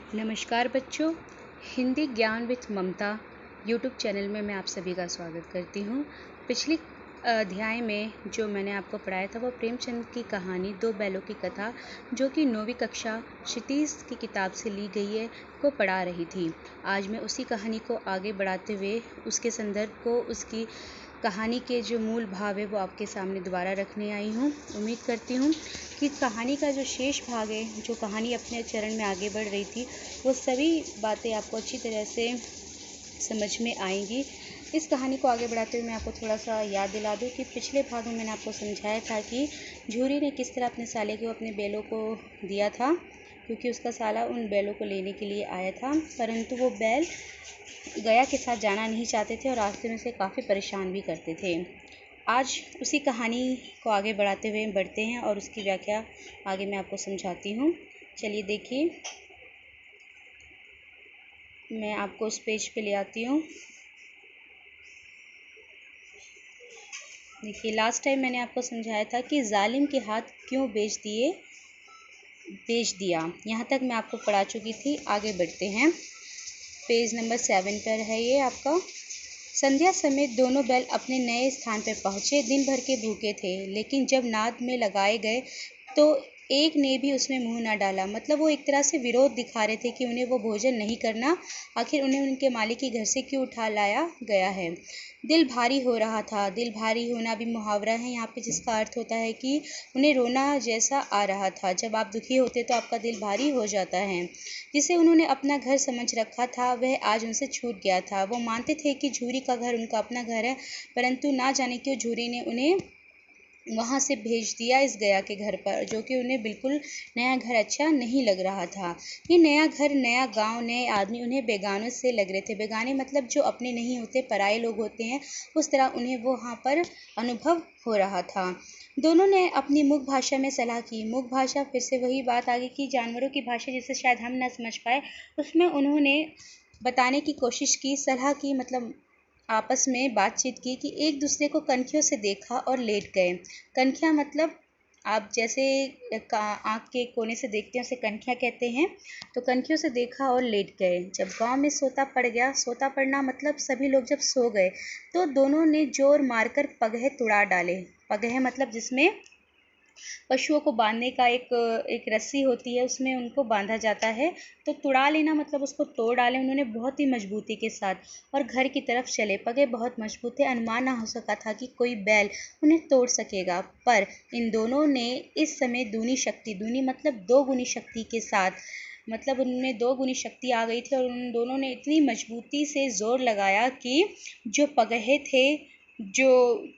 नमस्कार बच्चों, हिंदी ज्ञान विथ ममता यूट्यूब चैनल में मैं आप सभी का स्वागत करती हूँ। पिछली अध्याय में जो मैंने आपको पढ़ाया था वो प्रेमचंद की कहानी दो बैलों की कथा जो कि 9वीं कक्षा क्षितिज की किताब से ली गई है को पढ़ा रही थी। आज मैं उसी कहानी को आगे बढ़ाते हुए उसके संदर्भ को उसकी कहानी के जो मूल भाव है वो आपके सामने दोबारा रखने आई हूँ। उम्मीद करती हूँ कि कहानी का जो शेष भाग है, जो कहानी अपने चरण में आगे बढ़ रही थी, वो सभी बातें आपको अच्छी तरह से समझ में आएंगी। इस कहानी को आगे बढ़ाते हुए मैं आपको थोड़ा सा याद दिला दूं कि पिछले भाग में मैंने आपको समझाया था कि झूरी ने किस तरह अपने साले को अपने बैलों को दिया था, क्योंकि उसका साला उन बैलों को लेने के लिए आया था, परंतु वो बैल गया के साथ जाना नहीं चाहते थे और रास्ते में से काफ़ी परेशान भी करते थे। आज उसी कहानी को आगे बढ़ाते हुए बढ़ते हैं और उसकी व्याख्या आगे मैं आपको समझाती हूँ। चलिए देखिए, मैं आपको उस पेज पे ले आती हूँ। देखिए, लास्ट टाइम मैंने आपको समझाया था कि जालिम के हाथ क्यों बेच दिया। यहाँ तक मैं आपको पढ़ा चुकी थी। आगे बढ़ते हैं। पेज नंबर 7 पर है ये आपका। संध्या समेत दोनों बैल अपने नए स्थान पर पहुंचे। दिन भर के भूखे थे, लेकिन जब नाद में लगाए गए तो एक ने भी उसमें मुंह ना डाला। मतलब वो एक तरह से विरोध दिखा रहे थे कि उन्हें वो भोजन नहीं करना, आखिर उन्हें उनके मालिक के घर से क्यों उठा लाया गया है। दिल भारी हो रहा था। दिल भारी होना भी मुहावरा है यहाँ पे, जिसका अर्थ होता है कि उन्हें रोना जैसा आ रहा था। जब आप दुखी होते तो आपका दिल भारी हो जाता है। जिसे उन्होंने अपना घर समझ रखा था वह आज उनसे छूट गया था। वो मानते थे कि झूरी का घर उनका अपना घर है, परंतु ना जाने क्यों झूरी ने उन्हें वहाँ से भेज दिया इस गया के घर पर, जो कि उन्हें बिल्कुल नया घर अच्छा नहीं लग रहा था। ये नया घर, नया गांव, नए आदमी उन्हें बेगानों से लग रहे थे। बेगाने मतलब जो अपने नहीं होते, पराए लोग होते हैं, उस तरह उन्हें वो वहाँ पर अनुभव हो रहा था। दोनों ने अपनी मुख भाषा में सलाह की। मुख भाषा, फिर से वही बात आ गई कि जानवरों की भाषा जिसे शायद हम न समझ पाए, उसमें उन्होंने बताने की कोशिश की, सलाह की, मतलब आपस में बातचीत की कि एक दूसरे को कनखियों से देखा और लेट गए। कनखियाँ मतलब आप जैसे आँख के कोने से देखते हैं उसे कनखियाँ कहते हैं। तो कनखियों से देखा और लेट गए। जब गांव में सोता पड़ गया, सोता पड़ना मतलब सभी लोग जब सो गए तो दोनों ने जोर मारकर पगहे तुड़ा डाले। पगहे मतलब जिसमें पशुओं को बांधने का एक रस्सी होती है, उसमें उनको बांधा जाता है। तो तुड़ा लेना मतलब उसको तोड़ डाले उन्होंने बहुत ही मजबूती के साथ और घर की तरफ चले। पगे बहुत मजबूत थे, अनुमान ना हो सका था कि कोई बैल उन्हें तोड़ सकेगा। पर इन दोनों ने इस समय दूनी शक्ति, दूनी मतलब दो गुनी शक्ति के साथ, मतलब उनमें दो गुनी शक्ति आ गई थी और उन दोनों ने इतनी मजबूती से जोर लगाया कि जो पगहे थे, जो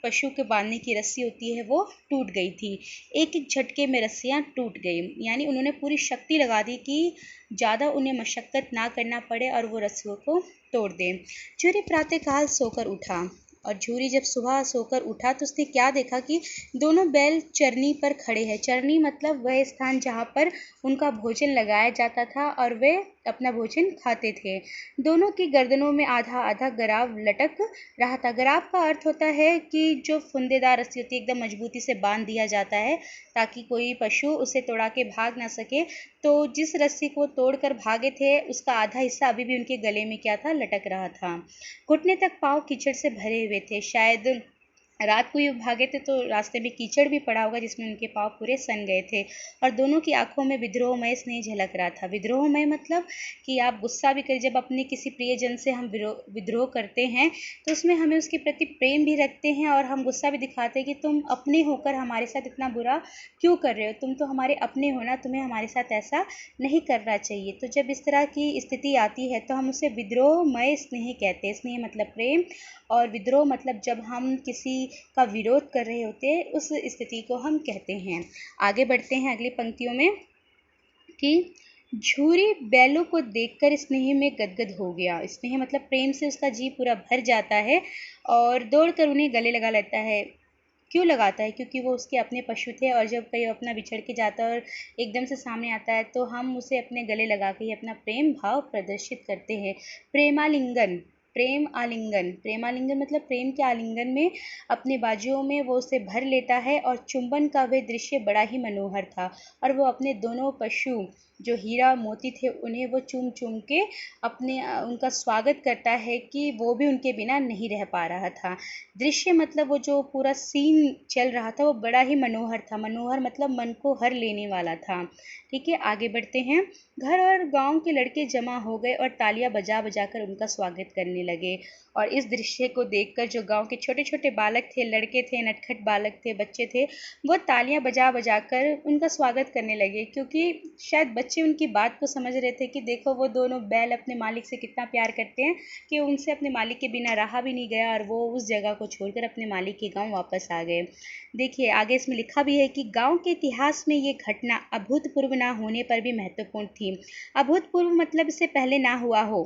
पशु के बांधने की रस्सी होती है, वो टूट गई थी। एक एक झटके में रस्सियाँ टूट गई। यानी उन्होंने पूरी शक्ति लगा दी कि ज़्यादा उन्हें मशक्क़त ना करना पड़े और वो रस्सियों को तोड़ दें। झूरी प्रातःकाल सोकर उठा और झूरी जब सुबह सोकर उठा तो उसने क्या देखा कि दोनों बैल चरनी पर खड़े हैं। चरनी मतलब वह स्थान जहाँ पर उनका भोजन लगाया जाता था और वे अपना भोजन खाते थे। दोनों की गर्दनों में आधा आधा गराव लटक रहा था। गराव का अर्थ होता है कि जो फुंदेदार रस्सी होती है, एकदम मजबूती से बांध दिया जाता है ताकि कोई पशु उसे तोड़ा के भाग ना सके। तो जिस रस्सी को तोड़कर भागे थे उसका आधा हिस्सा अभी भी उनके गले में क्या था, लटक रहा था। घुटने तक पाँव कीचड़ से भरे हुए थे। शायद रात को ये भागे थे तो रास्ते में कीचड़ भी पड़ा होगा जिसमें उनके पाँव पूरे सन गए थे। और दोनों की आंखों में विद्रोहमय स्नेह झलक रहा था। विद्रोहमय मतलब कि आप गुस्सा भी करें, जब अपने किसी प्रियजन से हम विद्रोह करते हैं तो उसमें हमें उसके प्रति प्रेम भी रखते हैं और हम गुस्सा भी दिखाते हैं कि तुम अपने होकर हमारे साथ इतना बुरा क्यों कर रहे हो, तुम तो हमारे अपने हो ना, तुम्हें हमारे साथ ऐसा नहीं करना चाहिए। तो जब इस तरह की स्थिति आती है तो हम उसे विद्रोहमय स्नेह कहते हैं। स्नेह मतलब प्रेम और विद्रोह मतलब जब हम किसी का विरोध कर रहे होते हैं, उस स्थिति को हम कहते हैं। आगे बढ़ते हैं अगली पंक्तियों में कि झूरी बैलों को देखकर स्नेह में गदगद हो गया। स्नेह मतलब प्रेम से उसका जी पूरा भर जाता है और दौड़कर उन्हें गले लगा लेता है। क्यों लगाता है? क्योंकि वो उसके अपने पशु थे और जब कहीं अपना बिछड़ के जाता है और एकदम से सामने आता है तो हम उसे अपने गले लगा के ही अपना प्रेम भाव प्रदर्शित करते हैं। प्रेमालिंगन प्रेम आलिंगन, प्रेम आलिंगन मतलब प्रेम के आलिंगन में अपने बाजुओं में वो उसे भर लेता है और चुंबन का वह दृश्य बड़ा ही मनोहर था। और वो अपने दोनों पशु जो हीरा मोती थे उन्हें वो चूम चूम के उनका स्वागत करता है कि वो भी उनके बिना नहीं रह पा रहा था। दृश्य मतलब वो जो पूरा सीन चल रहा था वो बड़ा ही मनोहर था। मनोहर मतलब मन को हर लेने वाला था। ठीक है, आगे बढ़ते हैं। घर और गांव के लड़के जमा हो गए और तालियां बजा बजा कर उनका स्वागत करने लगे। और इस दृश्य को देखकर जो गांव के छोटे छोटे बालक थे, लड़के थे, नटखट बालक थे, बच्चे थे, वो तालियां बजा बजा कर उनका स्वागत करने लगे, क्योंकि शायद बच्चे उनकी बात को समझ रहे थे कि देखो वो दोनों बैल अपने मालिक से कितना प्यार करते हैं कि उनसे अपने मालिक के बिना रहा भी नहीं गया और वो उस जगह को छोड़कर अपने मालिक के गांव वापस आ गए। देखिए आगे इसमें लिखा भी है कि गांव के इतिहास में ये घटना अभूतपूर्व ना होने पर भी महत्वपूर्ण थी। अभूतपूर्व मतलब इससे पहले ना हुआ हो,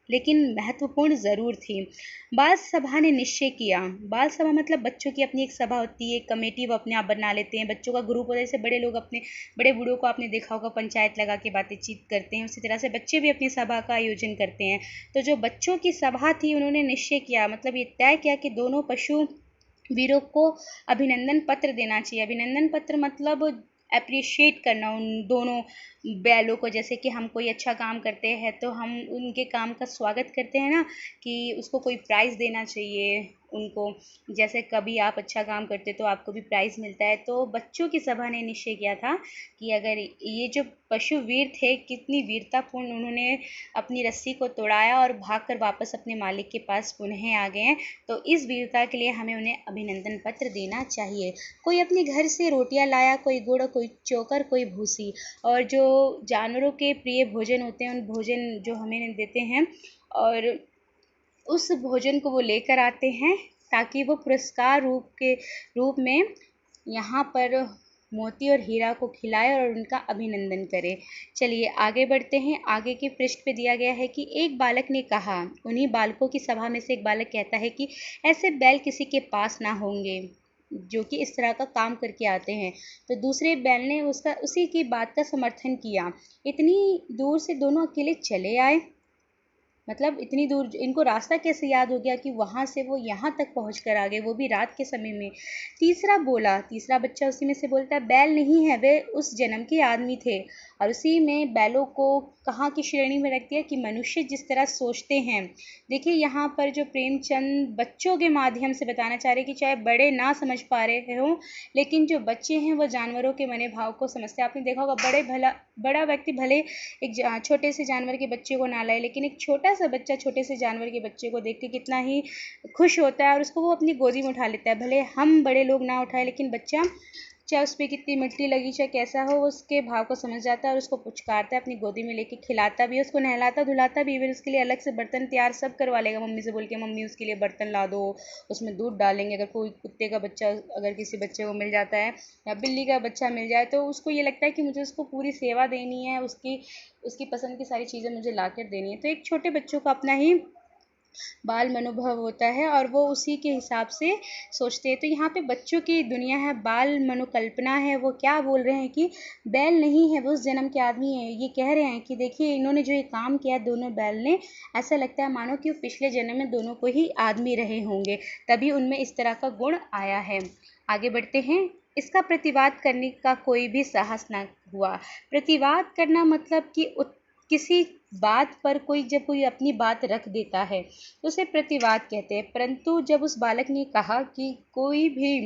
लेकिन महत्वपूर्ण ज़रूर थी। बाल सभा ने निश्चय किया, बाल सभा मतलब बच्चों की अपनी एक सभा होती है, कमेटी वो अपने आप बना लेते हैं, बच्चों का ग्रुप होता है। जैसे बड़े लोग अपने बड़े बूढ़ों को आपने देखा होगा पंचायत लगा के बातचीत करते हैं, उसी तरह से बच्चे भी अपनी सभा का आयोजन करते हैं। तो जो बच्चों की सभा थी उन्होंने निश्चय किया, मतलब ये तय किया कि दोनों पशु वीरों को अभिनंदन पत्र देना चाहिए। अभिनंदन पत्र मतलब अप्रिशिएट करना उन दोनों बैलों को। जैसे कि हम कोई अच्छा काम करते हैं तो हम उनके काम का स्वागत करते हैं ना, कि उसको कोई प्राइज़ देना चाहिए उनको। जैसे कभी आप अच्छा काम करते तो आपको भी प्राइज़ मिलता है। तो बच्चों की सभा ने निश्चय किया था कि अगर ये जो पशु वीर थे, कितनी वीरतापूर्ण उन्होंने अपनी रस्सी को तोड़ाया और भागकर वापस अपने मालिक के पास पुनः आ गए हैं, तो इस वीरता के लिए हमें उन्हें अभिनंदन पत्र देना चाहिए। कोई अपने घर से रोटियां लाया, कोई गुड़, कोई चोकर, कोई भूसी। और जो जानवरों के प्रिय भोजन होते हैं उन भोजन जो हमें देते हैं, और उस भोजन को वो लेकर आते हैं ताकि वो पुरस्कार रूप में यहाँ पर मोती और हीरा को खिलाए और उनका अभिनंदन करे। चलिए आगे बढ़ते हैं। आगे के पृष्ठ पे दिया गया है कि एक बालक ने कहा, उन्हीं बालकों की सभा में से एक बालक कहता है कि ऐसे बैल किसी के पास ना होंगे जो कि इस तरह का काम करके आते हैं। तो दूसरे बैल ने उसी की बात का समर्थन किया। इतनी दूर से दोनों अकेले चले आए, मतलब इतनी दूर इनको रास्ता कैसे याद हो गया कि वहाँ से वो यहाँ तक पहुँच कर आ गए, वो भी रात के समय में। तीसरा बच्चा उसी में से बोलता है, बैल नहीं है, वे उस जन्म के आदमी थे। और उसी में बैलों को कहाँ की श्रेणी में रख दिया कि मनुष्य जिस तरह सोचते हैं। देखिए यहाँ पर जो प्रेमचंद बच्चों के माध्यम से बताना चाह रहे हैं कि चाहे बड़े ना समझ पा रहे हों, लेकिन जो बच्चे हैं वो जानवरों के मन भाव को समझते हैं। आपने देखा होगा बड़ा व्यक्ति भले एक छोटे से जानवर के बच्चे को ना लाए, लेकिन एक छोटा सा बच्चा छोटे से जानवर के बच्चे को देख के कितना ही खुश होता है और उसको वो अपनी गोदी में उठा लेता है। भले हम बड़े लोग ना उठाए, लेकिन बच्चा चाहे उस पर कितनी मिट्टी लगी, चाहे कैसा हो, उसके भाव को समझ जाता है और उसको पुचकारता है, अपनी गोदी में लेके खिलाता भी है, उसको नहलाता धुलाता भी। फिर उसके लिए अलग से बर्तन तैयार सब करवा लेगा मम्मी से बोल के, मम्मी उसके लिए बर्तन ला दो, उसमें दूध डालेंगे। अगर कोई कुत्ते का बच्चा अगर किसी बच्चे को मिल जाता है या बिल्ली का बच्चा मिल जाए तो उसको ये लगता है कि मुझे उसको पूरी सेवा देनी है, उसकी पसंद की सारी चीज़ें मुझे ला कर देनी है। तो एक छोटे बच्चों का अपना ही बाल मनोभाव होता है और वो उसी के हिसाब से सोचते हैं। तो यहाँ पे बच्चों की दुनिया है, बाल मनोकल्पना है। वो क्या बोल रहे हैं कि बैल नहीं है, वो उस जन्म के आदमी है। ये कह रहे हैं कि देखिए इन्होंने जो ये काम किया दोनों बैल ने, ऐसा लगता है मानो कि वो पिछले जन्म में दोनों को ही आदमी रहे होंगे, तभी उनमें इस तरह का गुण आया है। आगे बढ़ते हैं। इसका प्रतिवाद करने का कोई भी साहस ना हुआ। प्रतिवाद करना मतलब कि किसी बात पर जब कोई अपनी बात रख देता है तो उसे प्रतिवाद कहते हैं। परंतु जब उस बालक ने कहा कि कोई भी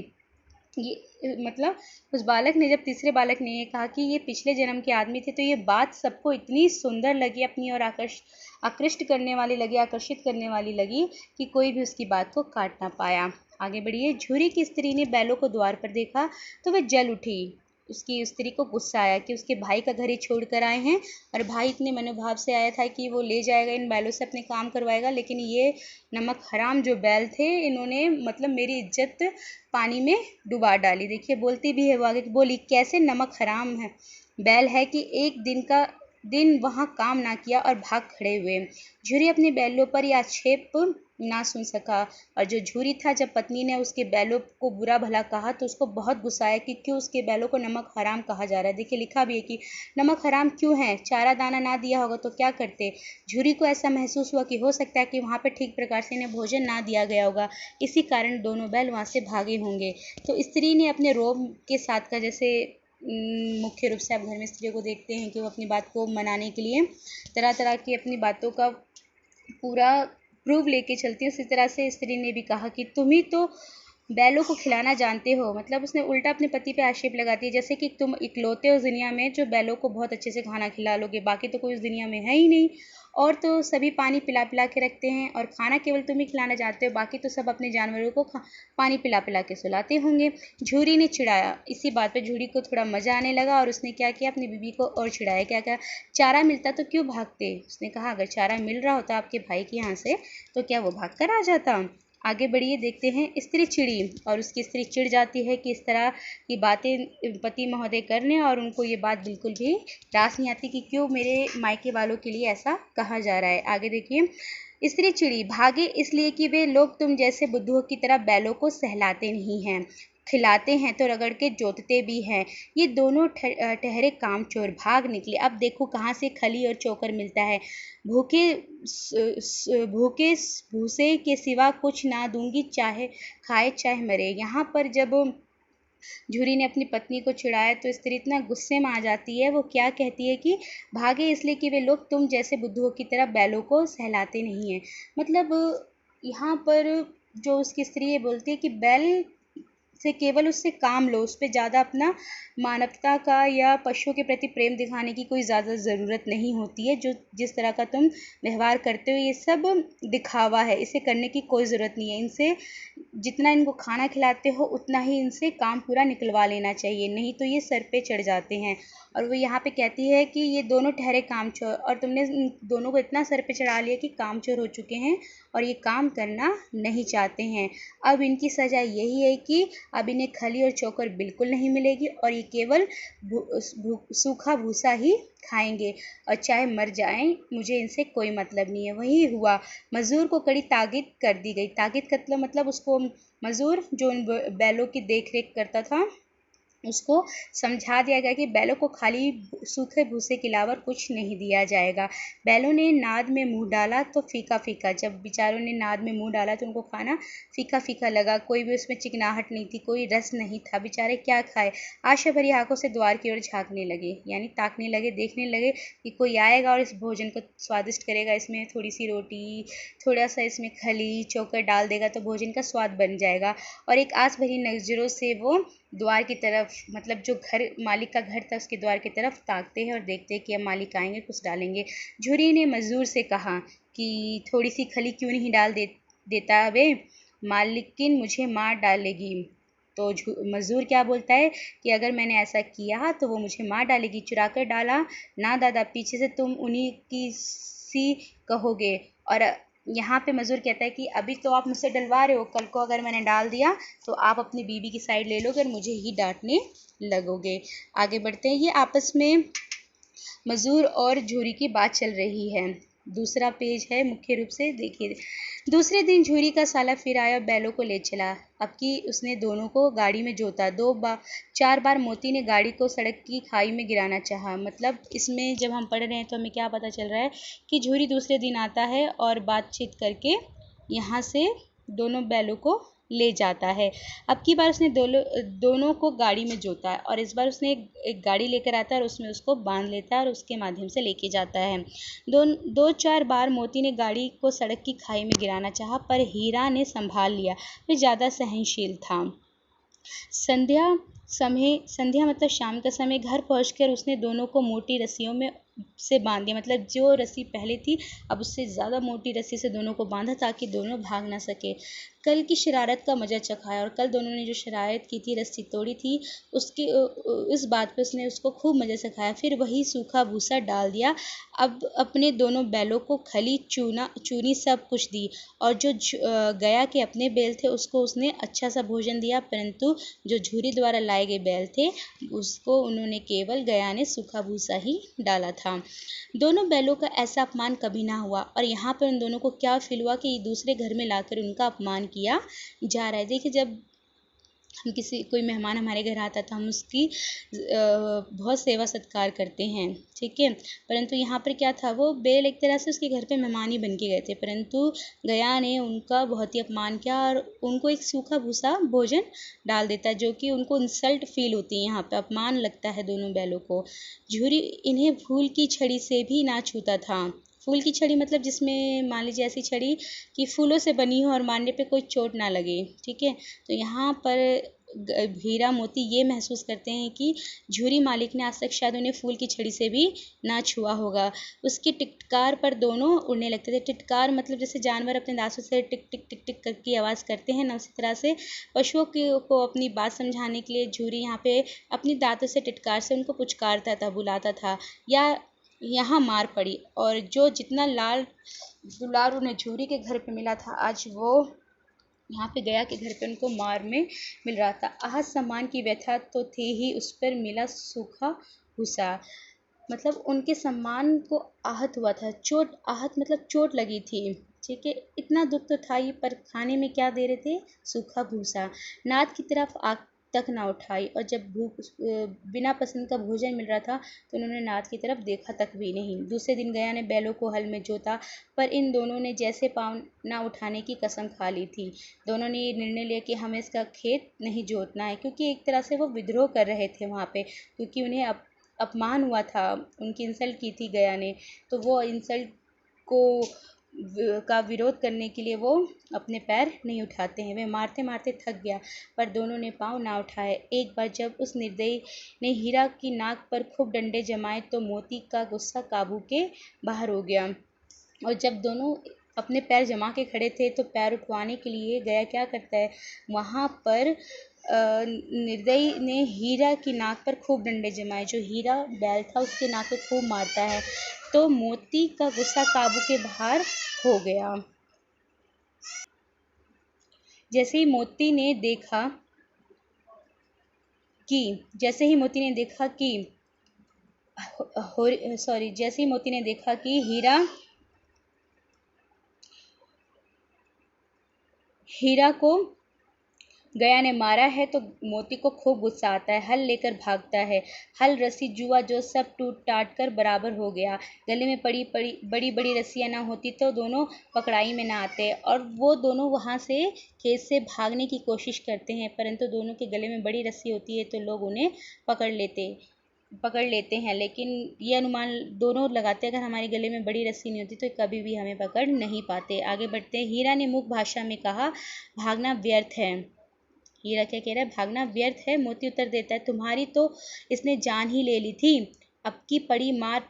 मतलब उस बालक ने, जब तीसरे बालक ने ये कहा कि ये पिछले जन्म के आदमी थे, तो ये बात सबको इतनी सुंदर लगी, अपनी ओर आकृष्ट करने वाली लगी, आकर्षित करने वाली लगी कि कोई भी उसकी बात को काट ना पाया। आगे बढ़िए। झूरी की स्त्री ने बैलों को द्वार पर देखा तो वह जल उठी। उसकी स्त्री को गुस्सा आया कि उसके भाई का घर ही छोड़ कर आए हैं और भाई इतने मनोभाव से आया था कि वो ले जाएगा इन बैलों से, अपने काम करवाएगा, लेकिन ये नमक हराम जो बैल थे इन्होंने मतलब मेरी इज्जत पानी में डुबा डाली। देखिए बोलती भी है वो आगे, बोली कैसे नमक हराम है बैल है कि एक दिन का दिन वहाँ काम ना किया और भाग खड़े हुए। झूरी अपने बैलों पर यह आक्षेप ना सुन सका, और जो झूरी था, जब पत्नी ने उसके बैलों को बुरा भला कहा तो उसको बहुत गुस्सा आया कि क्यों उसके बैलों को नमक हराम कहा जा रहा है। देखिए लिखा भी है कि नमक हराम क्यों है, चारा दाना ना दिया होगा तो क्या करते। झूरी को ऐसा महसूस हुआ कि हो सकता है कि वहाँ पर ठीक प्रकार से इन्हें भोजन ना दिया गया होगा, इसी कारण दोनों बैल वहाँ से भागे होंगे। तो स्त्री ने अपने रोब के साथ का, जैसे मुख्य रूप से आप घर में स्त्रियों को देखते हैं कि वो अपनी बात को मनाने के लिए तरह तरह की अपनी बातों का पूरा प्रूफ लेके चलती है, उसी तरह से स्त्री ने भी कहा कि तुम ही तो बैलों को खिलाना जानते हो। मतलब उसने उल्टा अपने पति पे आक्षेप लगाती है, जैसे कि तुम इकलौते हो उस दुनिया में जो बैलों को बहुत अच्छे से खाना खिला लोगे, बाकी तो कोई उस दुनिया में है ही नहीं। और तो सभी पानी पिला पिला के रखते हैं और खाना केवल तुम ही खिलाना जानते हो, बाकी तो सब अपने जानवरों को पानी पिला पिला के सुलाते होंगे। झूरी ने चिढ़ाया। इसी बात पे झूरी को थोड़ा मज़ा आने लगा और उसने क्या किया, अपनी बीवी को और चिढ़ाया। क्या क्या, चारा मिलता तो क्यों भागते। उसने कहा अगर चारा मिल रहा होता आपके भाई के यहाँ से तो क्या वो भाग कर आ जाता। आगे बढ़िए, देखते हैं। स्त्री चिड़ी और उसकी स्त्री चिढ़ जाती है कि इस तरह की बातें पति महोदय करने, और उनको ये बात बिल्कुल भी रास नहीं आती कि क्यों मेरे मायके वालों के लिए ऐसा कहा जा रहा है। आगे देखिए, स्त्री चिड़ी, भागे इसलिए कि वे लोग तुम जैसे बुद्धुओं की तरह बैलों को सहलाते नहीं हैं, खिलाते हैं तो रगड़ के जोतते भी हैं। ये दोनों ठहरे कामचोर भाग निकले। अब देखो कहाँ से खली और चोकर मिलता है। भूखे भूखे भूसे के सिवा कुछ ना दूंगी, चाहे खाए चाहे मरे। यहाँ पर जब झूरी ने अपनी पत्नी को चिढ़ाया तो स्त्री इतना गुस्से में आ जाती है, वो क्या कहती है कि भागे इसलिए कि वे लोग तुम जैसे बुद्धुओं की तरह बैलों को सहलाते नहीं हैं। मतलब यहाँ पर जो उसकी स्त्री ये बोलती है कि बैल से केवल उससे काम लो, उस पर ज़्यादा अपना मानवता का या पशुओं के प्रति प्रेम दिखाने की कोई ज़्यादा ज़रूरत नहीं होती है। जो जिस तरह का तुम व्यवहार करते हो ये सब दिखावा है, इसे करने की कोई ज़रूरत नहीं है। इनसे जितना इनको खाना खिलाते हो उतना ही इनसे काम पूरा निकलवा लेना चाहिए, नहीं तो ये सर पे चढ़ जाते हैं। और वो यहाँ पे कहती है कि ये दोनों ठहरे कामचोर, और तुमने इन दोनों को इतना सर पे चढ़ा लिया कि कामचोर हो चुके हैं और ये काम करना नहीं चाहते हैं। अब इनकी सज़ा यही है कि अब इन्हें खली और चोकर बिल्कुल नहीं मिलेगी और ये केवल सूखा भूसा ही खाएंगे, और चाहे मर जाएं मुझे इनसे कोई मतलब नहीं है। वही हुआ, मज़दूर को कड़ी ताकीद कर दी गई। ताकीद का मतलब उसको मज़दूर जो उन बैलों की देख रेख करता था उसको समझा दिया गया कि बैलों को खाली सूखे भूसे के अलावा कुछ नहीं दिया जाएगा। बैलों ने नाद में मुंह डाला तो फीका फीका, जब बेचारों ने नाद में मुंह डाला तो उनको खाना फीका फीका लगा, कोई भी उसमें चिकनाहट नहीं थी, कोई रस नहीं था। बेचारे क्या खाए, आशा भरी आंखों से द्वार की ओर झांकने लगे, यानी ताकने लगे, देखने लगे कि कोई आएगा और इस भोजन को स्वादिष्ट करेगा, इसमें थोड़ी सी रोटी, थोड़ा सा इसमें खली चोकर डाल देगा तो भोजन का स्वाद बन जाएगा। और एक आस भरी नज़रों से वो द्वार की तरफ, मतलब जो घर मालिक का घर था उसके द्वार की तरफ ताकते हैं और देखते हैं कि अब मालिक आएंगे कुछ डालेंगे। झूरी ने मज़दूर से कहा कि थोड़ी सी खली क्यों नहीं डाल देता वे, मालिकिन मुझे मार डालेगी। तो मज़दूर क्या बोलता है कि अगर मैंने ऐसा किया तो वो मुझे मार डालेगी। चुरा कर डाला ना दादा, पीछे से तुम उन्हीं की सी कहोगे। और यहाँ पे मज़दूर कहता है कि अभी तो आप मुझसे डलवा रहे हो, कल को अगर मैंने डाल दिया तो आप अपनी बीवी की साइड ले लोगे और मुझे ही डांटने लगोगे। आगे बढ़ते हैं। ये आपस में मज़दूर और झूरी की बात चल रही है। दूसरा पेज है मुख्य रूप से, देखिए। दूसरे दिन झूरी का साला फिर आया और बैलों को ले चला। अब कि उसने दोनों को गाड़ी में जोता। 4 बार मोती ने गाड़ी को सड़क की खाई में गिराना चाहा। मतलब इसमें जब हम पढ़ रहे हैं तो हमें क्या पता चल रहा है कि झूरी दूसरे दिन आता है और बातचीत करके यहाँ से दोनों बैलों को ले जाता है। अब की बार उसने दोनों को गाड़ी में जोता है और इस बार उसने एक गाड़ी लेकर आता है और उसमें उसको बांध लेता है और उसके माध्यम से लेके जाता है। 2-4 बार मोती ने गाड़ी को सड़क की खाई में गिराना चाहा, पर हीरा ने संभाल लिया। वह ज़्यादा सहनशील था। संध्या मतलब शाम का समय घर पहुंचकर उसने दोनों को मोटी रस्सियों में से बांध दिया। मतलब जो रस्सी पहले थी अब उससे ज़्यादा मोटी रस्सी से दोनों को बांधा ताकि दोनों भाग ना सके। कल की शरारत का मज़ा चखाया, और कल दोनों ने जो शरारत की थी, रस्सी तोड़ी थी, उसकी इस बात पे उसने उसको खूब मज़ा चखाया। फिर वही सूखा भूसा डाल दिया। अब अपने दोनों बैलों को खली चूनी सब कुछ दी, और जो गया के अपने बैल थे उसको उसने अच्छा सा भोजन दिया, परंतु जो झूरी द्वारा लाए गए बैल थे उसको उन्होंने केवल गया ने सूखा भूसा ही डाला था। था। दोनों बैलों का ऐसा अपमान कभी ना हुआ और यहाँ पर उन दोनों को क्या फील हुआ कि दूसरे घर में लाकर उनका अपमान किया जा रहा है। देखिए, जब हम कोई मेहमान हमारे घर आता था, हम उसकी बहुत सेवा सत्कार करते हैं, ठीक है। परंतु यहाँ पर क्या था, वो बैल एक तरह से उसके घर पे मेहमान ही बन के गए थे, परंतु गया ने उनका बहुत ही अपमान किया और उनको एक सूखा भूसा भोजन डाल देता, जो कि उनको इंसल्ट फील होती है, यहाँ पे अपमान लगता है दोनों बैलों को। झूरी इन्हें फूल की छड़ी से भी ना छूता था। फूल की छड़ी मतलब जिसमें मान लीजिए ऐसी छड़ी कि फूलों से बनी हो और मारने पे कोई चोट ना लगे, ठीक है। तो यहाँ पर हीरा मोती ये महसूस करते हैं कि झूरी मालिक ने आज तक शायद उन्हें फूल की छड़ी से भी ना छुआ होगा। उसकी टिटकार पर दोनों उड़ने लगते थे। टिटकार मतलब जैसे जानवर अपने दांतों से टिक टिक टिक टिक करके आवाज़ करते हैं ना, उसी तरह से पशुओं को अपनी बात समझाने के लिए झूरी यहाँ पे अपनी दांतों से टिटकार से उनको पुचकारता था, बुलाता था। या यहाँ मार पड़ी और जो जितना लाल दुलार उन्हें झूरी के घर पे मिला था, आज वो यहाँ पे गया के घर पे उनको मार में मिल रहा था। आहत सम्मान की व्यथा तो थी ही, उस पर मिला सूखा भूसा। मतलब उनके सम्मान को आहत हुआ था। चोट, आहत मतलब चोट लगी थी, ठीक है। इतना दुख तो था ही, पर खाने में क्या दे रहे थे, सूखा भूसा। नाद की तरफ आग तक ना उठाई और जब बिना पसंद का भोजन मिल रहा था तो उन्होंने नाद की तरफ देखा तक भी नहीं। दूसरे दिन गया ने बैलों को हल में जोता, पर इन दोनों ने जैसे पाँव ना उठाने की कसम खा ली थी। दोनों ने ये निर्णय लिया कि हमें इसका खेत नहीं जोतना है, क्योंकि एक तरह से वो विद्रोह कर रहे थे वहाँ पे, क्योंकि उन्हें अपमान हुआ था, उनकी इंसल्ट की थी गया ने। तो वो इंसल्ट का विरोध करने के लिए वो अपने पैर नहीं उठाते हैं। वे मारते मारते थक गया, पर दोनों ने पाँव ना उठाए। एक बार जब उस निर्दयी ने हीरा की नाक पर खूब डंडे जमाए तो मोती का गुस्सा काबू के बाहर हो गया और जब दोनों अपने पैर जमा के खड़े थे तो पैर उठवाने के लिए गया क्या करता है, वहाँ पर निर्दयी ने हीरा की नाक पर खूब डंडे जमाए। जो हीरा बैल था उसके नाक पे खूब मारता है, तो मोती का गुस्सा काबू के बाहर हो गया। जैसे ही मोती ने देखा कि जैसे ही मोती ने देखा कि हीरा को गया ने मारा है तो मोती को खूब गुस्सा आता है। हल लेकर भागता है। हल, रस्सी, जुआ जो सब टूट टाट कर बराबर हो गया। गले में बड़ी बड़ी रस्सियाँ ना होती तो दोनों पकड़ाई में ना आते और वो दोनों वहाँ से खेत से भागने की कोशिश करते हैं, परंतु दोनों के गले में बड़ी रस्सी होती है तो लोग उन्हें पकड़ लेते हैं। लेकिन ये अनुमान दोनों लगाते हैं, अगर हमारे गले में बड़ी रस्सी नहीं होती तो कभी भी हमें पकड़ नहीं पाते। आगे बढ़ते हैं। हीरा ने मूक भाषा में कहा, भागना व्यर्थ है। हीरा क्या कह रहा है, भागना व्यर्थ है। मोती उत्तर देता है, तुम्हारी तो इसने जान ही ले ली थी, अब की बड़ी मार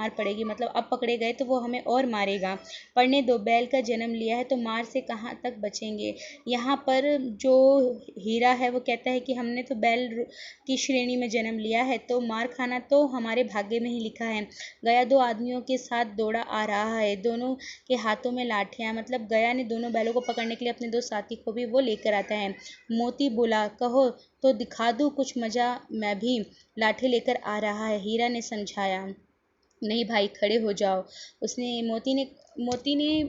पड़ेगी, मतलब अब पकड़े गए तो वो हमें और मारेगा। पढ़ने दो, बैल का जन्म लिया है तो मार से कहाँ तक बचेंगे। यहाँ पर जो हीरा है वो कहता है कि हमने तो बैल की श्रेणी में जन्म लिया है तो मार खाना तो हमारे भाग्य में ही लिखा है। गया दो आदमियों के साथ दौड़ा आ रहा है, दोनों के हाथों में लाठियाँ, मतलब गया ने दोनों बैलों को पकड़ने के लिए अपने दो साथी को भी वो लेकर आता है। मोती बोला, कहो तो दिखा दूँ कुछ मजा, मैं भी लाठी लेकर आ रहा है। हीरा ने समझाया, नहीं भाई खड़े हो जाओ। मोती ने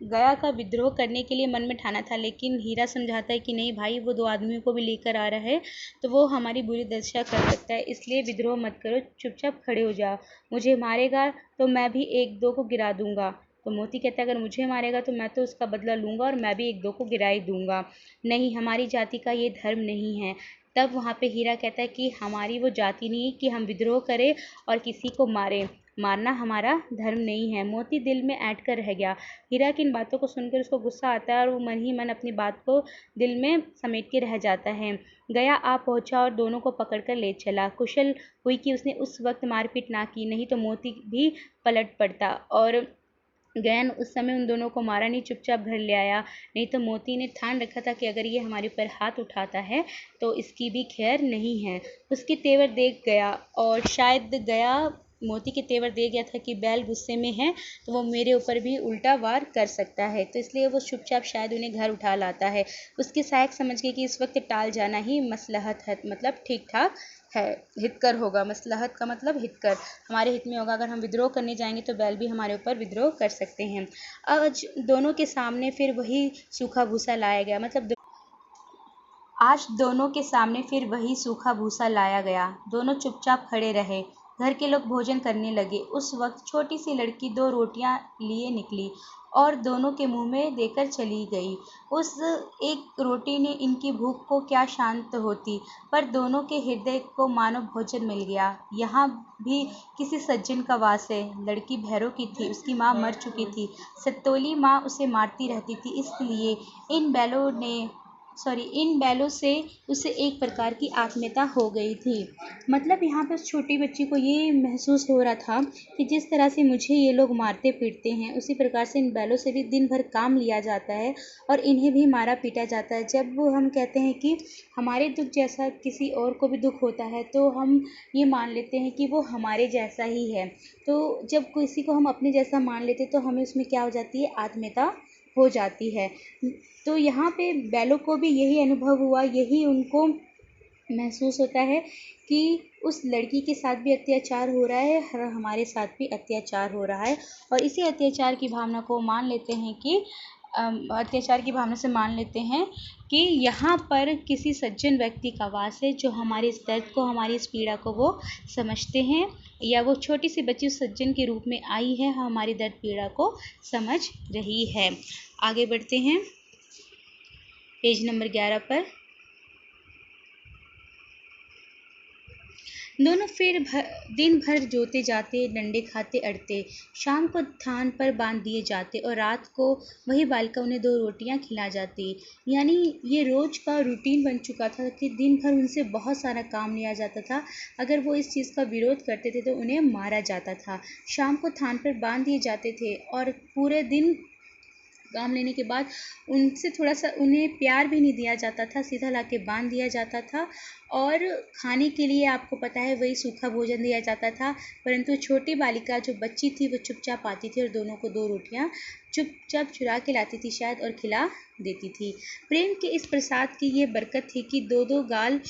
गया का विद्रोह करने के लिए मन में ठाना था, लेकिन हीरा समझाता है कि नहीं भाई, वो दो आदमियों को भी लेकर आ रहा है तो वो हमारी बुरी दशा कर सकता है, इसलिए विद्रोह मत करो, चुपचाप खड़े हो जाओ। मुझे मारेगा तो मैं भी एक दो को गिरा दूंगा। तो मोती कहता है, अगर मुझे मारेगा तो मैं तो उसका बदला लूँगा और मैं भी एक दो को गिरा ही दूंगा। नहीं, हमारी जाति का ये धर्म नहीं है। तब वहाँ पे हीरा कहता है कि हमारी वो जाति नहीं कि हम विद्रोह करें और किसी को मारें, मारना हमारा धर्म नहीं है। मोती दिल में ऐंठ कर रह गया। हीरा की इन बातों को सुनकर उसको गुस्सा आता है और वो मन ही मन अपनी बात को दिल में समेट के रह जाता है। गया आ पहुंचा और दोनों को पकड़कर ले चला। कुशल हुई कि उसने उस वक्त मारपीट ना की, नहीं तो मोती भी पलट पड़ता और गया ने उस समय उन दोनों को मारा नहीं, चुपचाप घर ले आया। नहीं तो मोती ने ठान रखा था कि अगर ये हमारे ऊपर हाथ उठाता है तो इसकी भी खैर नहीं है। उसके तेवर देख गया और शायद गया मोती के तेवर दे गया था कि बैल गुस्से में है तो वो मेरे ऊपर भी उल्टा वार कर सकता है, तो इसलिए वो चुपचाप शायद उन्हें घर उठा लाता है। उसके सहायक समझ गए कि इस वक्त टाल जाना ही मसलहत है, मतलब ठीक ठाक है हितकर होगा। मसलहत का मतलब हितकर, हमारे हित में होगा। अगर हम विद्रोह करने जाएंगे तो बैल भी हमारे ऊपर विद्रोह कर सकते हैं। आज दोनों के सामने फिर वही सूखा भूसा लाया गया, मतलब आज दोनों के सामने फिर वही सूखा भूसा लाया गया। दोनों चुपचाप खड़े रहे। घर के लोग भोजन करने लगे। उस वक्त छोटी सी लड़की 2 रोटियां लिए निकली और दोनों के मुंह में देकर चली गई। उस एक रोटी ने इनकी भूख को क्या शांत होती, पर दोनों के हृदय को मानो भोजन मिल गया। यहाँ भी किसी सज्जन का वास है। लड़की भैरों की थी, उसकी माँ मर चुकी थी। सत्तोली माँ उसे मारती रहती थी, इसलिए इन बैलों से उसे एक प्रकार की आत्मीयता हो गई थी। मतलब यहाँ पर छोटी बच्ची को ये महसूस हो रहा था कि जिस तरह से मुझे ये लोग मारते पीटते हैं, उसी प्रकार से इन बैलों से भी दिन भर काम लिया जाता है और इन्हें भी मारा पीटा जाता है। जब हम कहते हैं कि हमारे दुख जैसा किसी और को भी दुख होता है, तो हम ये मान लेते हैं कि वो हमारे जैसा ही है। तो जब किसी को हम अपने जैसा मान लेते तो हमें उसमें क्या हो जाती है, आत्मीयता हो जाती है। तो यहाँ पे बैलों को भी यही अनुभव हुआ, यही उनको महसूस होता है कि उस लड़की के साथ भी अत्याचार हो रहा है और हमारे साथ भी अत्याचार हो रहा है। और इसी अत्याचार की भावना को मान लेते हैं कि अत्याचार की भावना से मान लेते हैं कि यहाँ पर किसी सज्जन व्यक्ति का वास है, जो हमारे इस दर्द को, हमारी इस पीड़ा को वो समझते हैं, या वो छोटी सी बच्ची उस सज्जन के रूप में आई है, हमारी दर्द पीड़ा को समझ रही है। आगे बढ़ते हैं पेज नंबर 11 पर। दोनों फिर दिन भर जोते जाते, डंडे खाते अड़ते। शाम को थान पर बांध दिए जाते और रात को वही बालिका उन्हें 2 रोटियां खिला जाती। यानी ये रोज का रूटीन बन चुका था कि दिन भर उनसे बहुत सारा काम लिया जाता था। अगर वो इस चीज़ का विरोध करते थे तो उन्हें मारा जाता था। शाम को थान पर बांध दिए जाते थे और पूरे दिन काम लेने के बाद उनसे थोड़ा सा उन्हें प्यार भी नहीं दिया जाता था, सीधा लाके बांध दिया जाता था। और खाने के लिए आपको पता है वही सूखा भोजन दिया जाता था। परंतु छोटी बालिका जो बच्ची थी वो चुपचाप आती थी और दोनों को 2 रोटियां चुपचाप चुरा के लाती थी शायद, और खिला देती थी। प्रेम के इस प्रसाद की ये बरकत थी कि 2-2 गाल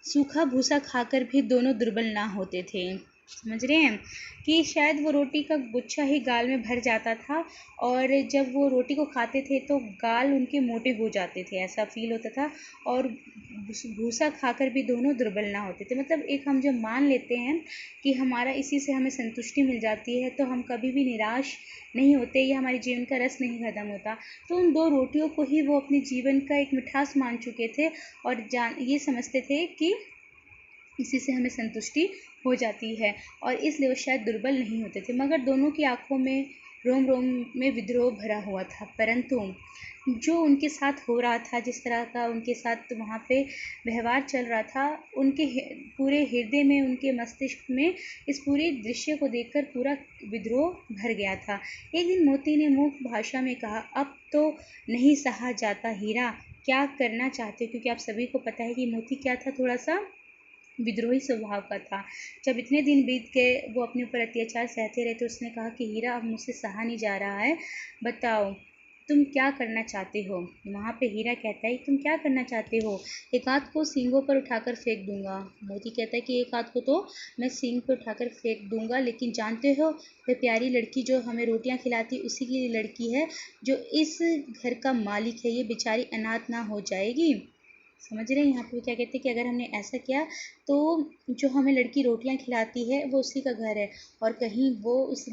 सूखा भूसा खाकर भी दोनों दुर्बल ना होते थे। समझ रहे हैं कि शायद वो रोटी का गुच्छा ही गाल में भर जाता था और जब वो रोटी को खाते थे तो गाल उनके मोटे हो जाते थे, ऐसा फील होता था। और भूसा खाकर भी दोनों दुर्बल ना होते थे। मतलब एक हम जब मान लेते हैं कि हमारा इसी से हमें संतुष्टि मिल जाती है, तो हम कभी भी निराश नहीं होते, या हमारे जीवन का रस नहीं खत्म होता। तो उन 2 रोटियों को ही वो अपने जीवन का एक मिठास मान चुके थे और ये समझते थे कि इसी से हमें संतुष्टि हो जाती है, और इसलिए वो शायद दुर्बल नहीं होते थे। मगर दोनों की आंखों में रोम रोम में विद्रोह भरा हुआ था। परंतु जो उनके साथ हो रहा था, जिस तरह का उनके साथ वहाँ पे व्यवहार चल रहा था, उनके पूरे हृदय में, उनके मस्तिष्क में इस पूरे दृश्य को देखकर पूरा विद्रोह भर गया था। एक दिन मोती ने मूक भाषा में कहा, अब तो नहीं सहा जाता हीरा, क्या करना चाहते हो? क्योंकि आप सभी को पता है कि मोती क्या था, थोड़ा सा विद्रोही स्वभाव का था। जब इतने दिन बीत गए, वो अपने ऊपर अत्याचार सहते रहे, तो उसने कहा कि हीरा अब मुझसे सहा नहीं जा रहा है, बताओ तुम क्या करना चाहते हो? वहाँ पे हीरा कहता है तुम क्या करना चाहते हो? एक हाथ को सींगों पर उठाकर फेंक दूंगा। मोती कहता है कि एक हाथ को तो मैं सींग पर उठाकर फेंक दूंगा, लेकिन जानते हो वह प्यारी लड़की जो हमें रोटियां खिलाती उसी की लड़की है जो इस घर का मालिक है, ये बेचारी अनाथ ना हो जाएगी। समझ रहे हैं यहाँ पे क्या कहते हैं कि अगर हमने ऐसा किया तो जो हमें लड़की रोटियां खिलाती है वो उसी का घर है, और कहीं वो उस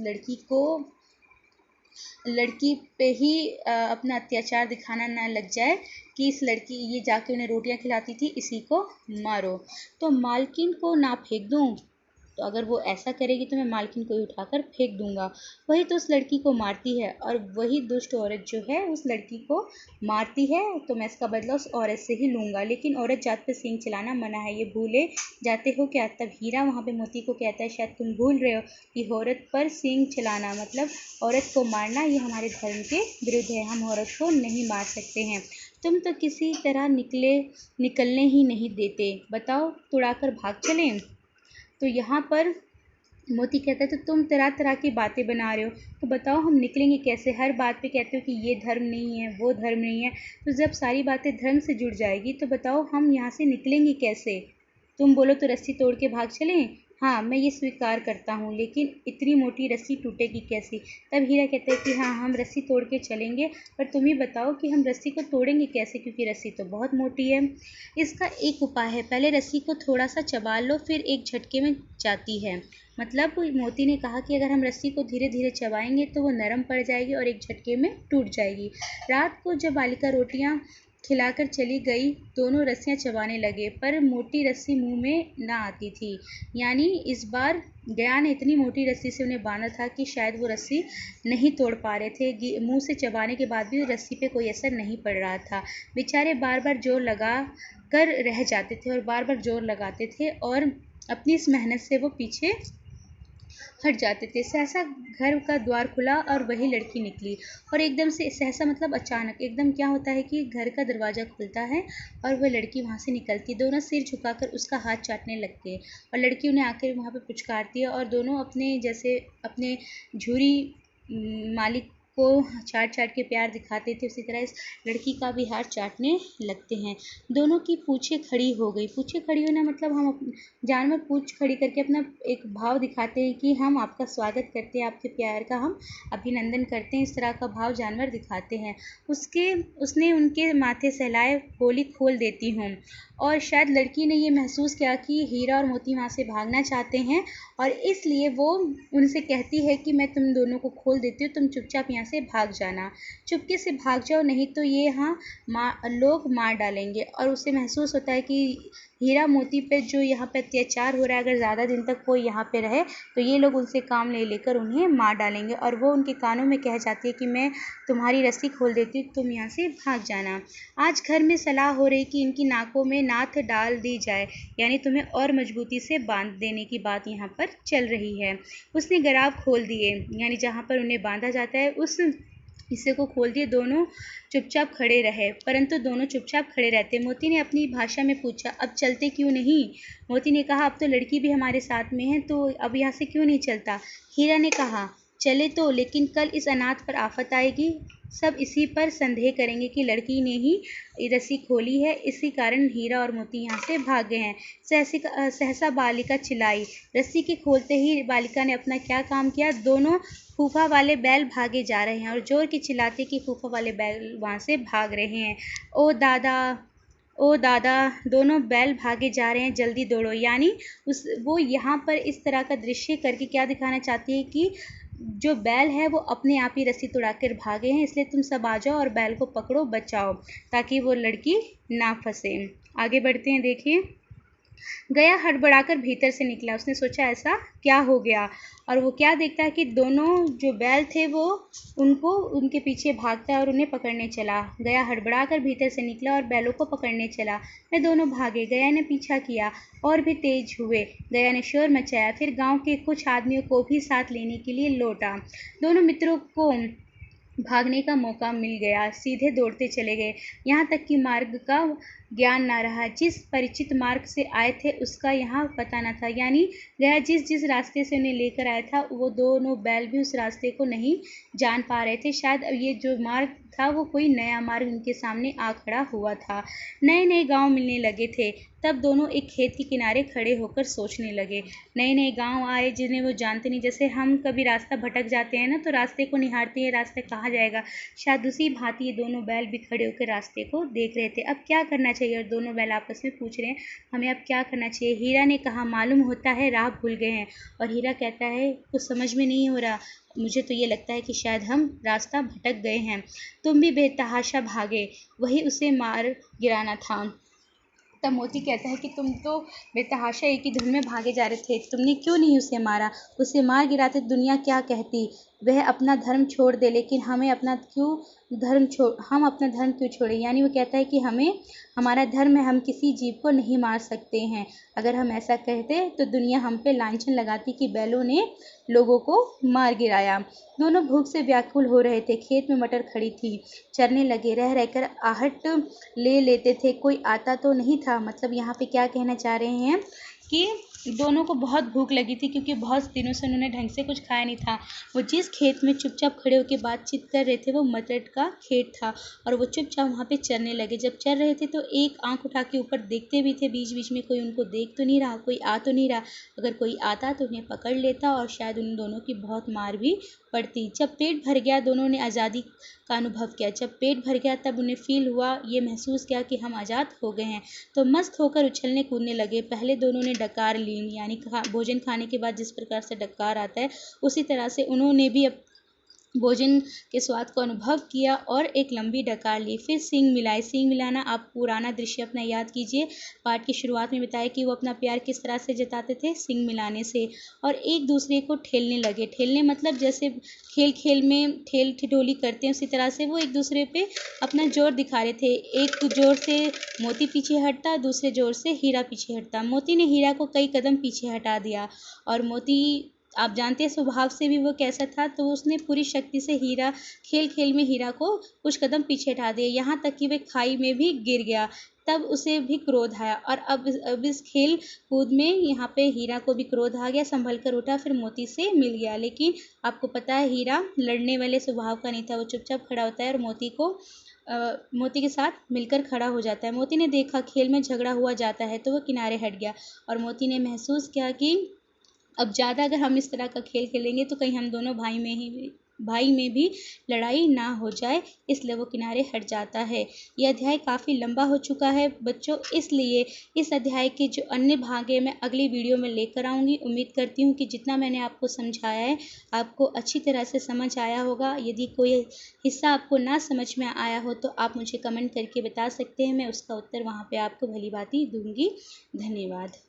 लड़की पे ही अपना अत्याचार दिखाना ना लग जाए कि इस लड़की ये जाके उन्हें रोटियां खिलाती थी, इसी को मारो। तो मालकिन को ना फेंक दूँ? तो अगर वो ऐसा करेगी तो मैं मालकिन को ही उठाकर फेंक दूंगा। वही तो उस लड़की को मारती है, और वही दुष्ट औरत जो है उस लड़की को मारती है, तो मैं इसका बदला उस औरत से ही लूँगा। लेकिन औरत जात पे सींग चलाना मना है, ये भूले जाते हो क्या? तब हीरा वहाँ पे मोती को कहता है शायद तुम भूल रहे हो कि औरत पर सींग चलाना मतलब औरत को मारना, ये हमारे धर्म के विरुद्ध है, हम औरत को नहीं मार सकते हैं। तुम तो किसी तरह निकलने ही नहीं देते, बताओ तुड़ाकर भाग चलें? तो यहाँ पर मोती कहता है तो तुम तरह तरह की बातें बना रहे हो, तो बताओ हम निकलेंगे कैसे? हर बात पे कहते हो कि ये धर्म नहीं है, वो धर्म नहीं है। तो जब सारी बातें धर्म से जुड़ जाएगी तो बताओ हम यहाँ से निकलेंगे कैसे? तुम बोलो तो रस्सी तोड़ के भाग चलें? हाँ, मैं ये स्वीकार करता हूँ, लेकिन इतनी मोटी रस्सी टूटेगी कैसी? तब हीरा कहता है कि हाँ, हम रस्सी तोड़ के चलेंगे, पर तुम ही बताओ कि हम रस्सी को तोड़ेंगे कैसे, क्योंकि रस्सी तो बहुत मोटी है। इसका एक उपाय है, पहले रस्सी को थोड़ा सा चबा लो, फिर एक झटके में जाती है। मतलब मोती ने कहा कि अगर हम रस्सी को धीरे धीरे चबाएंगे तो वो नरम पड़ जाएगी और एक झटके में टूट जाएगी। रात को जब बालिका रोटियां खिलाकर चली गई, दोनों रस्सियां चबाने लगे, पर मोटी रस्सी मुंह में ना आती थी। यानी इस बार गया ने इतनी मोटी रस्सी से उन्हें बांधा था कि शायद वो रस्सी नहीं तोड़ पा रहे थे। मुंह से चबाने के बाद भी रस्सी पे कोई असर नहीं पड़ रहा था। बेचारे बार बार जोर लगा कर रह जाते थे और बार बार जोर लगाते थे और अपनी इस मेहनत से वो पीछे हट जाते थे। सहसा घर का द्वार खुला और वही लड़की निकली। और एकदम से, सहसा मतलब अचानक, एकदम क्या होता है कि घर का दरवाज़ा खुलता है और वह लड़की वहाँ से निकलती। दोनों सिर झुकाकर उसका हाथ चाटने लगते हैं और लड़की उन्हें आकर वहाँ पर पुचकारती है और दोनों अपने जैसे अपने झुरी मालिक को चाट चाट के प्यार दिखाते थे, उसी तरह इस लड़की का भी हाथ चाटने लगते हैं। दोनों की पूछें खड़ी हो गई। पूछें खड़ी होना मतलब हम जानवर पूछ खड़ी करके अपना एक भाव दिखाते हैं कि हम आपका स्वागत करते हैं, आपके प्यार का हम अभिनंदन करते हैं, इस तरह का भाव जानवर दिखाते हैं। उसने उनके माथे सहलाए, बोली खोल देती हूँ। और शायद लड़की ने ये महसूस किया कि हीरा और मोती वहाँ से भागना चाहते हैं और इसलिए वो उनसे कहती है कि मैं तुम दोनों को खोल देती हूँ, तुम चुपचाप यहाँ से भाग जाना, चुपके से भाग जाओ, नहीं तो ये यहाँ लोग मार डालेंगे। और उसे महसूस होता है कि हीरा मोती पे जो यहाँ पे अत्याचार हो रहा है, अगर ज़्यादा दिन तक कोई यहाँ पे रहे तो ये लोग उनसे काम ले लेकर उन्हें मार डालेंगे। और वो उनके कानों में कह जाती है कि मैं तुम्हारी रस्सी खोल देती हूँ, तुम यहाँ से भाग जाना। आज घर में सलाह हो रही कि इनकी नाकों में नाथ डाल दी जाए, यानी तुम्हें और मजबूती से बांध देने की बात यहाँ पर चल रही है। उसने गराब खोल दिए, यानी जहाँ पर उन्हें बांधा जाता है उस हिस्से को खोल दिए। दोनों चुपचाप खड़े रहे, परंतु दोनों चुपचाप खड़े रहते। मोती ने अपनी भाषा में पूछा, अब चलते क्यों नहीं? मोती ने कहा, अब तो लड़की भी हमारे साथ में है, तो अब यहाँ से क्यों नहीं चलता? हीरा ने कहा, चले तो, लेकिन कल इस अनाथ पर आफत आएगी, सब इसी पर संदेह करेंगे कि लड़की ने ही रस्सी खोली है, इसी कारण हीरा और मोती यहाँ से भाग गए हैं। सहसा बालिका चिल्लाई। रस्सी के खोलते ही बालिका ने अपना क्या काम किया, दोनों फूफा वाले बैल भागे जा रहे हैं और जोर की चिल्लाते कि फूफा वाले बैल वहाँ से भाग रहे हैं। ओ दादा, ओ दादा, दोनों बैल भागे जा रहे हैं, जल्दी दौड़ो। यानी वो यहाँ पर इस तरह का दृश्य करके क्या दिखाना चाहती है कि जो बैल है वो अपने आप ही रस्सी तोड़ाकर भागे हैं, इसलिए तुम सब आ जाओ और बैल को पकड़ो, बचाओ, ताकि वो लड़की ना फंसे। आगे बढ़ते हैं, देखिए। गया हड़बड़ाकर भीतर से निकला। उसने सोचा ऐसा क्या हो गया, और वो क्या देखता है कि दोनों जो बैल थे वो उनको उनके पीछे भागता है और उन्हें पकड़ने चला। गया हड़बड़ाकर भीतर से निकला और बैलों को पकड़ने चला। वे दोनों भागे। गया ने पीछा किया और भी तेज हुए। गया ने शोर मचाया, फिर गांव के कुछ आदमियों को भी साथ लेने के लिए लौटा। दोनों मित्रों को भागने का मौका मिल गया, सीधे दौड़ते चले गए, यहाँ तक कि मार्ग का ज्ञान ना रहा। जिस परिचित मार्ग से आए थे उसका यहाँ पता न था, यानी गया जिस जिस रास्ते से उन्हें लेकर आया था वो दोनों बैल भी उस रास्ते को नहीं जान पा रहे थे। शायद अब ये जो मार्ग था वो कोई नया मार्ग उनके सामने आ खड़ा हुआ था। नए नए गांव मिलने लगे थे। तब दोनों एक खेत के किनारे खड़े होकर सोचने लगे। नए नए गांव आए जिन्हें वो जानते नहीं, जैसे हम कभी रास्ता भटक जाते हैं ना तो रास्ते को निहारते हैं, रास्ता कहाँ जाएगा, शायद उसी भांति ये दोनों बैल भी खड़े होकर रास्ते को देख रहे थे। अब क्या करना चाहिए, और दोनों बैल आपस में पूछ रहे हैं हमें अब क्या करना चाहिए। हीरा ने कहा, मालूम होता है राह भूल गए हैं। और हीरा कहता है कुछ समझ में नहीं हो रहा, मुझे तो ये लगता है कि शायद हम रास्ता भटक गए हैं। तुम भी बेतहाशा भागे, वही उसे मार गिराना था। तब मोती कहता है कि तुम तो बेतहाशा एक ही धुन में भागे जा रहे थे, तुमने क्यों नहीं उसे मारा? उसे मार गिराते दुनिया क्या कहती? वह अपना धर्म छोड़ दे, लेकिन हम अपना धर्म क्यों छोड़े? यानी वो कहता है कि हमारा धर्म है, हम किसी जीव को नहीं मार सकते हैं। अगर हम ऐसा कहते तो दुनिया हम पे लांछन लगाती कि बैलों ने लोगों को मार गिराया। दोनों भूख से व्याकुल हो रहे थे। खेत में मटर खड़ी थी, चरने लगे, रह रहकर आहट ले लेते थे, कोई आता तो नहीं था। मतलब यहाँ पे क्या कहना चाह रहे हैं कि दोनों को बहुत भूख लगी थी क्योंकि बहुत दिनों से उन्होंने ढंग से कुछ खाया नहीं था। वो जिस खेत में चुपचाप खड़े होकर बातचीत कर रहे थे वो मटर का खेत था और वो चुपचाप वहाँ पे चरने लगे। जब चर रहे थे तो एक आंख उठा के ऊपर देखते भी थे बीच बीच में, कोई उनको देख तो नहीं रहा, कोई आ तो नहीं रहा। अगर कोई आता तो उन्हें पकड़ लेता और शायद उन दोनों की बहुत मार भी पड़ती। जब पेट भर गया दोनों ने आज़ादी का अनुभव किया। जब पेट भर गया तब उन्हें फील हुआ, ये महसूस किया कि हम आज़ाद हो गए हैं। तो मस्त होकर उछलने कूदने लगे। पहले दोनों ने डकार ली, यानी भोजन खाने के बाद जिस प्रकार से डकार आता है उसी तरह से उन्होंने भी भोजन के स्वाद को अनुभव किया और एक लंबी डकार ली। फिर सींग मिलाई। सींग मिलाना, आप पुराना दृश्य अपना याद कीजिए। पाठ की शुरुआत में बताया कि वो अपना प्यार किस तरह से जताते थे, सींग मिलाने से। और एक दूसरे को ठेलने लगे। ठेलने मतलब जैसे खेल खेल में ठेल ठिठोली करते हैं उसी तरह से वो एक दूसरे पे अपना जोर दिखा रहे थे। एक जोर से मोती पीछे हटता, दूसरे जोर से हीरा पीछे हटता। मोती ने हीरा को कई कदम पीछे हटा दिया और मोती, आप जानते हैं स्वभाव से भी वो कैसा था, तो उसने पूरी शक्ति से खेल खेल में हीरा को कुछ कदम पीछे हटा दिया, यहाँ तक कि वह खाई में भी गिर गया। तब उसे भी क्रोध आया और अब इस खेल कूद में यहाँ पे हीरा को भी क्रोध आ गया। संभल कर उठा, फिर मोती से मिल गया। लेकिन आपको पता है हीरा लड़ने वाले स्वभाव का नहीं था। वो चुपचाप खड़ा होता है और मोती के साथ मिलकर खड़ा हो जाता है। मोती ने देखा खेल में झगड़ा हुआ जाता है तो वो किनारे हट गया और मोती ने महसूस किया कि अब ज़्यादा अगर हम इस तरह का खेल खेलेंगे तो कहीं हम दोनों भाई में भी लड़ाई ना हो जाए, इसलिए वो किनारे हट जाता है। यह अध्याय काफ़ी लंबा हो चुका है बच्चों, इसलिए इस अध्याय के जो अन्य भाग है मैं अगली वीडियो में लेकर आऊँगी। उम्मीद करती हूँ कि जितना मैंने आपको समझाया है आपको अच्छी तरह से समझ आया होगा। यदि कोई हिस्सा आपको ना समझ में आया हो तो आप मुझे कमेंट करके बता सकते हैं, मैं उसका उत्तर वहाँ पर आपको भली भांति दूँगी। धन्यवाद।